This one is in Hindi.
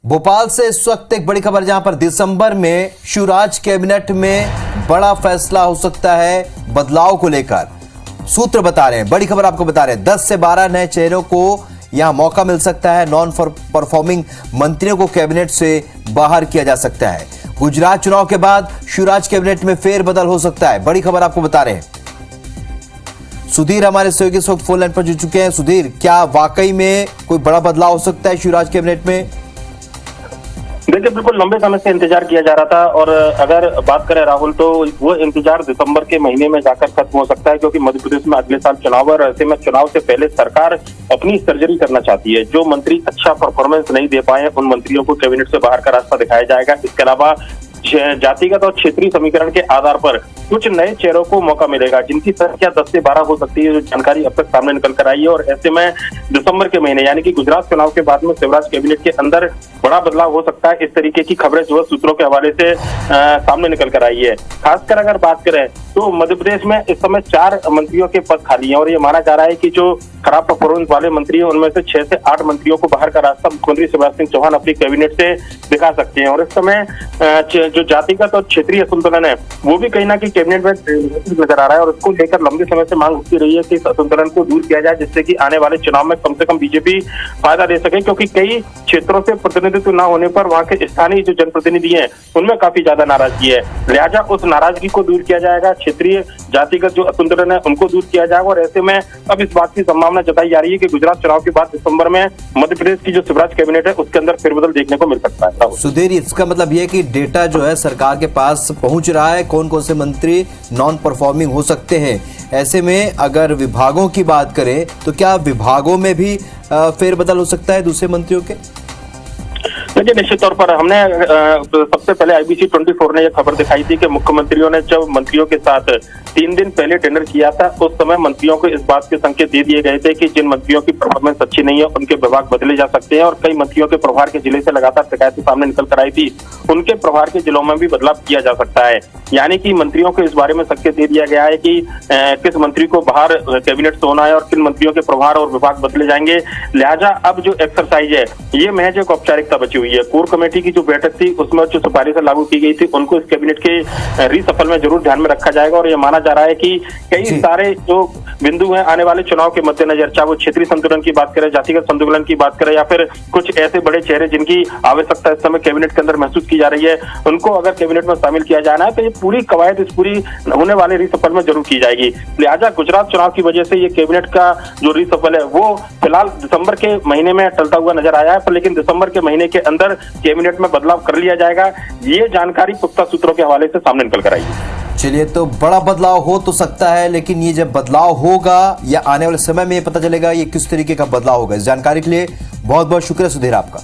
भोपाल से इस वक्त एक बड़ी खबर, जहां पर दिसंबर में शिवराज कैबिनेट में बड़ा फैसला हो सकता है बदलाव को लेकर। सूत्र बता रहे हैं, बड़ी खबर आपको बता रहे हैं, 10 से 12 नए चेहरों को यहां मौका मिल सकता है। नॉन परफॉर्मिंग मंत्रियों को कैबिनेट से बाहर किया जा सकता है। गुजरात चुनाव के बाद शिवराज कैबिनेट में फेरबदल हो सकता है। बड़ी खबर आपको बता रहे हैं। सुधीर हमारे सहयोगी इस वक्त फोन लाइन पर जुड़ चुके हैं। सुधीर, क्या वाकई में कोई बड़ा बदलाव हो सकता है शिवराज कैबिनेट में? देखिए, बिल्कुल लंबे समय से इंतजार किया जा रहा था और अगर बात करें राहुल, तो वो इंतजार दिसंबर के महीने में जाकर खत्म हो सकता है, क्योंकि मध्य प्रदेश में अगले साल चुनाव है और ऐसे में चुनाव से पहले सरकार अपनी सर्जरी करना चाहती है। जो मंत्री अच्छा परफॉर्मेंस नहीं दे पाए उन मंत्रियों को कैबिनेट से बाहर का रास्ता दिखाया जाएगा। इसके अलावा जातिगत और क्षेत्रीय समीकरण के आधार पर कुछ नए चेहरों को मौका मिलेगा, जिनकी संख्या 10 से 12 हो सकती है, जो जानकारी अब तक सामने निकल कर आई है। और ऐसे में दिसंबर के महीने यानी कि गुजरात चुनाव के बाद में शिवराज कैबिनेट के अंदर बड़ा बदलाव हो सकता है। इस तरीके की खबरें जो है सूत्रों के हवाले से सामने निकल कर आई है। खासकर अगर बात करें तो मध्य प्रदेश में इस समय 4 मंत्रियों के पद खाली हैं और ये माना जा रहा है कि जो खराब परफॉर्मेंस वाले मंत्री हैं उनमें से 6 से 8 मंत्रियों को बाहर का रास्ता मुख्यमंत्री शिवराज सिंह चौहान अपनी कैबिनेट से दिखा सकते हैं। और इस समय जो जातिगत और क्षेत्रीय असंतुलन है वो भी कहीं ना कहीं कैबिनेट में नजर आ रहा है और उसको लेकर लंबे समय से मांग होती रही है कि इस असंतुलन को दूर किया जाए, जिससे कि आने वाले चुनाव में कम से कम बीजेपी फायदा ले सके, क्योंकि कई क्षेत्रों से प्रतिनिधित्व न होने पर वहां के स्थानीय जो जनप्रतिनिधि हैं उनमें काफी ज्यादा नाराजगी है। लिहाजा उस नाराजगी को दूर किया जाएगा, क्षेत्रीय जातिगत जो असंतुलन है उनको दूर किया जाएगा। और ऐसे में अब इस बात की संभावना जताई जा रही है कि गुजरात चुनाव के बाद दिसंबर में मध्य प्रदेश की जो शिवराज कैबिनेट है उसके अंदर फेरबदल देखने को मिल सकता है। सुधीर, इसका मतलब यह कि डेटा जो है सरकार के पास पहुंच रहा है, कौन कौन से मंत्री नॉन परफॉर्मिंग हो सकते हैं। ऐसे में अगर विभागों की बात करें तो क्या विभागों में भी फेरबदल हो सकता है दूसरे मंत्रियों के? देखिए, निश्चित तौर पर हमने सबसे पहले IBC 24 ने यह खबर दिखाई थी कि मुख्यमंत्रियों ने जब मंत्रियों के साथ 3 दिन पहले डिनर किया था उस समय मंत्रियों को इस बात के संकेत दे दिए गए थे कि जिन मंत्रियों की परफॉर्मेंस अच्छी नहीं है उनके विभाग बदले जा सकते हैं। और कई मंत्रियों के प्रभार के जिले से लगातार शिकायतें सामने निकल कर आई थी, उनके प्रभार के जिलों में भी बदलाव किया जा सकता है। यानी कि मंत्रियों को इस बारे में संकेत दे दिया गया है कि किस मंत्री को बाहर कैबिनेट से होना है और किन मंत्रियों के प्रभार और विभाग बदले जाएंगे। लिहाजा अब जो एक्सरसाइज है ये महज एक औपचारिकता बची हुई है। कोर कमेटी की जो बैठक थी उसमें जो सिफारिशें लागू की गई थी उनको इस कैबिनेट के रीसफल में जरूर ध्यान में रखा जाएगा। और ये माना जा रहा है कि कई सारे जो बिंदु हैं आने वाले चुनाव के मद्देनजर, चाहे वो क्षेत्रीय संतुलन की बात करें, जातिगत संतुलन की बात करें, या फिर कुछ ऐसे बड़े चेहरे जिनकी आवश्यकता इस समय कैबिनेट के अंदर महसूस की जा रही है, उनको अगर कैबिनेट में शामिल किया जाना है तो ये पूरी कवायद इस पूरी होने वाले रीसफल में जरूर की जाएगी। लिहाजा गुजरात चुनाव की वजह से ये कैबिनेट का जो रीसफल है वो फिलहाल दिसंबर के महीने में टलता हुआ नजर आया है, पर लेकिन दिसंबर के महीने के अंदर कैबिनेट में बदलाव कर लिया जाएगा। ये जानकारी पुख्ता सूत्रों के हवाले से सामने निकल कर आई है। चलिए, तो बड़ा बदलाव हो तो सकता है, लेकिन ये जब बदलाव होगा या आने वाले समय में ये पता चलेगा ये किस तरीके का बदलाव होगा। इस जानकारी के लिए बहुत बहुत शुक्रिया सुधीर आपका।